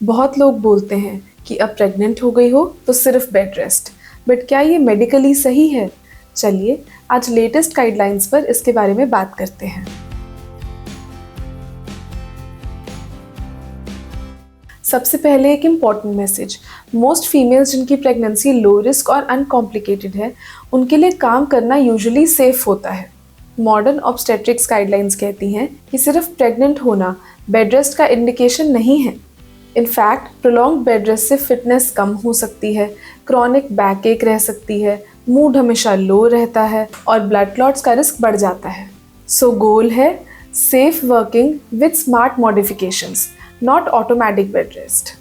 बहुत लोग बोलते हैं कि अब प्रेग्नेंट हो गई हो तो सिर्फ बेड रेस्ट, बट क्या ये मेडिकली सही है? चलिए आज लेटेस्ट गाइडलाइंस पर इसके बारे में बात करते हैं। सबसे पहले एक इम्पॉर्टेंट मैसेज, मोस्ट फीमेल्स जिनकी प्रेगनेंसी लो रिस्क और अनकॉम्प्लिकेटेड है, उनके लिए काम करना यूजुअली सेफ होता है। मॉडर्न ऑब्स्टेट्रिक्स गाइडलाइंस कहती हैं कि सिर्फ प्रेग्नेंट होना बेड रेस्ट का इंडिकेशन नहीं है। इनफैक्ट प्रोलॉन्ग बेड रेस्ट से फिटनेस कम हो सकती है, क्रॉनिक बैक एक रह सकती है, मूड हमेशा लो रहता है और ब्लड क्लॉट्स का रिस्क बढ़ जाता है। सो गोल है safe working with smart modifications, not automatic bed rest.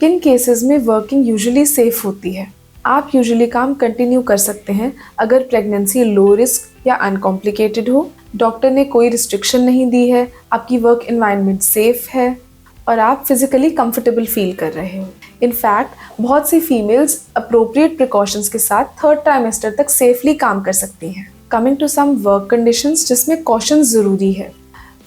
किन केसेस में वर्किंग यूजुअली सेफ होती है? आप यूजुअली काम कंटिन्यू कर सकते हैं अगर प्रेगनेंसी लो रिस्क या अनकॉम्प्लिकेटेड हो, डॉक्टर ने कोई रिस्ट्रिक्शन नहीं दी है, आपकी वर्क एनवायरनमेंट सेफ है और आप फिजिकली कंफर्टेबल फील कर रहे हो। इनफैक्ट बहुत सी फीमेल्स अप्रोप्रिएट प्रिकॉशंस के साथ थर्ड ट्राइमेस्टर तक सेफली काम कर सकती हैं। Coming to some work conditions जिसमें कॉशन ज़रूरी है।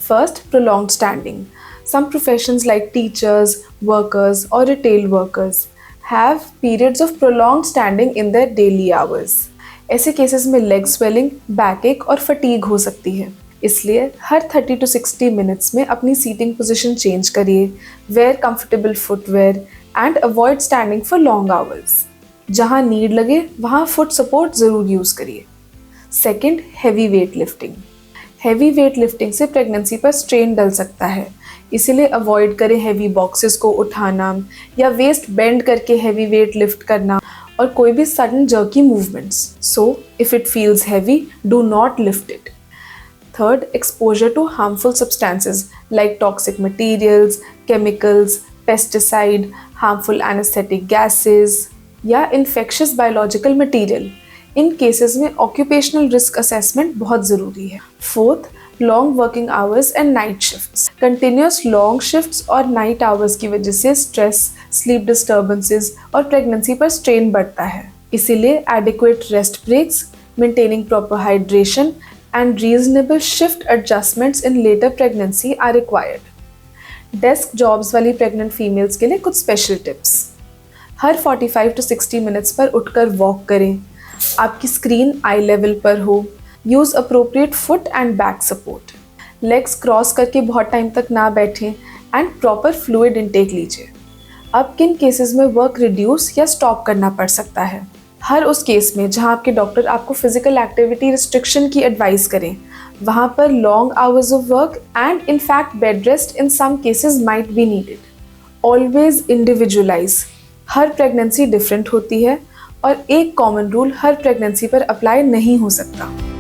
First, prolonged standing. Some professions like teachers, workers और retail workers have periods of prolonged standing in their daily hours. ऐसे केसेस में लेग स्वेलिंग, बैक एक और फटीग हो सकती है, इसलिए हर 30 to 60 मिनट्स में अपनी सीटिंग पोजीशन चेंज करिए, wear comfortable footwear and avoid standing for long hours. जहाँ नीड लगे वहाँ फुट सपोर्ट ज़रूर यूज़ करिए। Second, heavy weight lifting. Heavy weight lifting से प्रेगनेंसी पर स्ट्रेन डल सकता है, इसीलिए अवॉइड करें हैवी बॉक्सेस को उठाना या वेस्ट बेंड करके हैवी वेट लिफ्ट करना और कोई भी sudden jerky movements. So if it feels heavy, do not lift it. Third, exposure to harmful substances like toxic materials, chemicals, pesticide, harmful anaesthetic gases या infectious biological material. इन cases में occupational risk assessment बहुत ज़रूरी है। Fourth, long working hours and night shifts. Continuous long shifts और night hours की वजह से स्ट्रेस, स्लीप डिस्टर्बेंसेस और प्रेगनेंसी पर स्ट्रेन बढ़ता है, इसीलिए adequate rest breaks, maintaining proper hydration and reasonable shift adjustments in later pregnancy are required. Desk jobs वाली प्रेग्नेंट फीमेल्स के लिए कुछ स्पेशल टिप्स। हर 45 to 60 मिनट्स पर उठकर वॉक करें, आपकी स्क्रीन आई लेवल पर हो, use appropriate foot and back support, legs cross करके बहुत टाइम तक ना बैठें एंड प्रॉपर फ्लूइड इनटेक लीजिए। अब किन केसेस में वर्क रिड्यूस या स्टॉप करना पड़ सकता है? हर उस केस में जहां आपके डॉक्टर आपको फिजिकल एक्टिविटी रिस्ट्रिक्शन की एडवाइस करें, वहां पर long hours of work and in fact bed rest in some cases might be needed. Always individualise. हर प्रेगनेंसी डिफरेंट होती है और एक कॉमन रूल हर प्रेगनेंसी पर अप्लाई नहीं हो सकता।